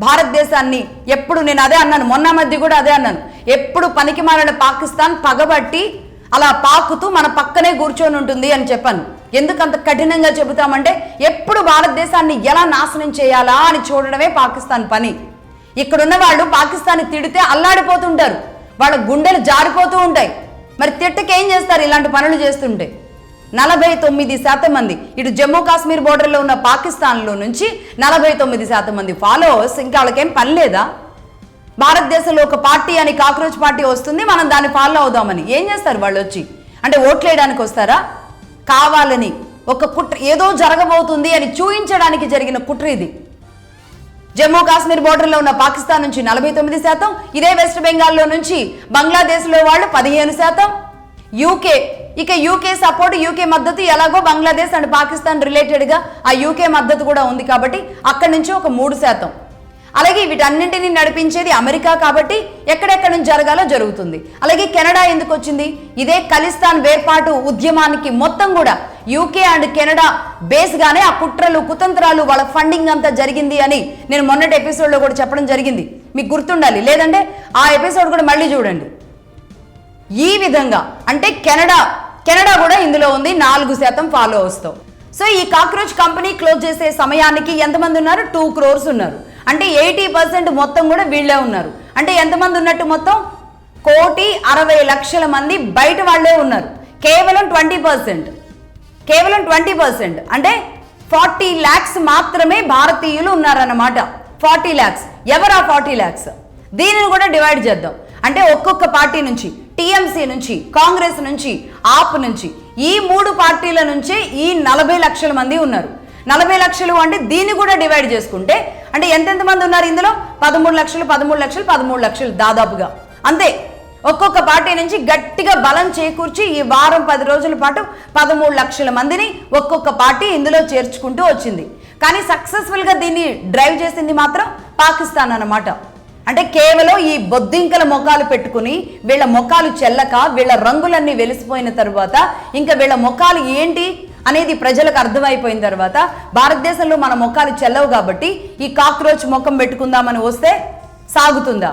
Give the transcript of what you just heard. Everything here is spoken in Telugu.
భారతదేశాన్ని ఎప్పుడు నేను అదే అన్నాను, మొన్న మధ్య కూడా అదే అన్నాను, ఎప్పుడు పనికి మాలిన పాకిస్తాన్ పగబట్టి అలా పాకుతూ మన పక్కనే కూర్చొని ఉంటుంది అని చెప్పాను. ఎందుకంత కఠినంగా చెబుతామంటే ఎప్పుడు భారతదేశాన్ని ఎలా నాశనం చేయాలా అని చూడడమే పాకిస్తాన్ పని. ఇక్కడున్న వాళ్ళు పాకిస్తాన్ని తిడితే అల్లాడిపోతుంటారు, వాళ్ళ గుండెలు జారిపోతూ ఉంటాయి. మరి తిట్టకేం చేస్తారు ఇలాంటి పనులు చేస్తుంటే? 49% మంది ఇటు జమ్మూ కాశ్మీర్ బోర్డర్లో ఉన్న పాకిస్తాన్లో నుంచి 49% మంది ఫాలోవర్స్. ఇంకా వాళ్ళకేం పని లేదా? భారతదేశంలో ఒక పార్టీ అని కాక్రోచ్ పార్టీ వస్తుంది, మనం దాన్ని ఫాలో అవుదామని. ఏం చేస్తారు వాళ్ళు వచ్చి? అంటే ఓట్లు వేయడానికి వస్తారా? కావాలని ఒక కుట్ర, ఏదో జరగబోతుంది అని చూపించడానికి జరిగిన కుట్ర ఇది. జమ్మూ కాశ్మీర్ బోర్డర్లో ఉన్న పాకిస్తాన్ నుంచి 49%, ఇదే వెస్ట్ బెంగాల్లో నుంచి బంగ్లాదేశ్లో వాళ్ళు 15%, యూకే, ఇక యూకే సపోర్ట్, యూకే మద్దతు ఎలాగో బంగ్లాదేశ్ అండ్ పాకిస్తాన్ రిలేటెడ్గా ఆ యూకే మద్దతు కూడా ఉంది కాబట్టి అక్కడి నుంచి ఒక 3%. అలాగే వీటన్నింటినీ నడిపించేది అమెరికా కాబట్టి ఎక్కడెక్కడి నుంచి జరగాలో జరుగుతుంది. అలాగే కెనడా ఎందుకు వచ్చింది? ఇదే ఖలిస్తాన్ వేర్పాటు ఉద్యమానికి మొత్తం కూడా యూకే అండ్ కెనడా బేస్గానే ఆ కుట్రలు కుతంత్రాలు వాళ్ళ ఫండింగ్ అంతా జరిగింది అని నేను మొన్నటి ఎపిసోడ్లో కూడా చెప్పడం జరిగింది. మీకు గుర్తుండాలి, లేదంటే ఆ ఎపిసోడ్ కూడా మళ్ళీ చూడండి. ఈ విధంగా అంటే కెనడా కూడా ఇందులో ఉంది 4% ఫాలోవర్స్తో. సో ఈ కాక్రోచ్ కంపెనీ క్లోజ్ చేసే సమయానికి ఎంతమంది ఉన్నారు? 2 crores ఉన్నారు. అంటే 80% మొత్తం కూడా వీళ్ళే ఉన్నారు. అంటే ఎంతమంది ఉన్నట్టు? మొత్తం 1,60,00,000 మంది బయట వాళ్ళే ఉన్నారు. కేవలం 20% అంటే 40 lakhs మాత్రమే భారతీయులు ఉన్నారన్నమాట. 40 lakhs. ఎవరు ఆ 40 lakhs? దీనిని కూడా డివైడ్ చేద్దాం. అంటే ఒక్కొక్క పార్టీ నుంచి, టీఎంసీ నుంచి, కాంగ్రెస్ నుంచి, ఆప్ నుంచి, ఈ 3 పార్టీల నుంచే ఈ 40 లక్షల మంది ఉన్నారు. 40 లక్షలు అంటే దీన్ని కూడా డివైడ్ చేసుకుంటే అంటే ఎంతెంతమంది ఉన్నారు ఇందులో? 13 లక్షలు దాదాపుగా. అంతే. ఒక్కొక్క పార్టీ నుంచి గట్టిగా బలం చేకూర్చి ఈ వారం 10 రోజుల పాటు 13 లక్షల మందిని ఒక్కొక్క పార్టీ ఇందులో చేర్చుకుంటూ వచ్చింది. కానీ సక్సెస్ఫుల్గా దీన్ని డ్రైవ్ చేసింది మాత్రం పాకిస్తాన్ అన్నమాట. అంటే కేవలం ఈ బొద్దింకల మొఖాలు పెట్టుకుని వీళ్ళ మొఖాలు చెల్లక వీళ్ళ రంగులన్నీ వెలిసిపోయిన తర్వాత ఇంకా వీళ్ళ మొఖాలు ఏంటి అనేది ప్రజలకు అర్థమైపోయిన తర్వాత భారతదేశంలో మన మొఖాలు చెల్లవు కాబట్టి ఈ కాక్రోచ్ ముఖం పెట్టుకుందామని వస్తే సాగుతుందా?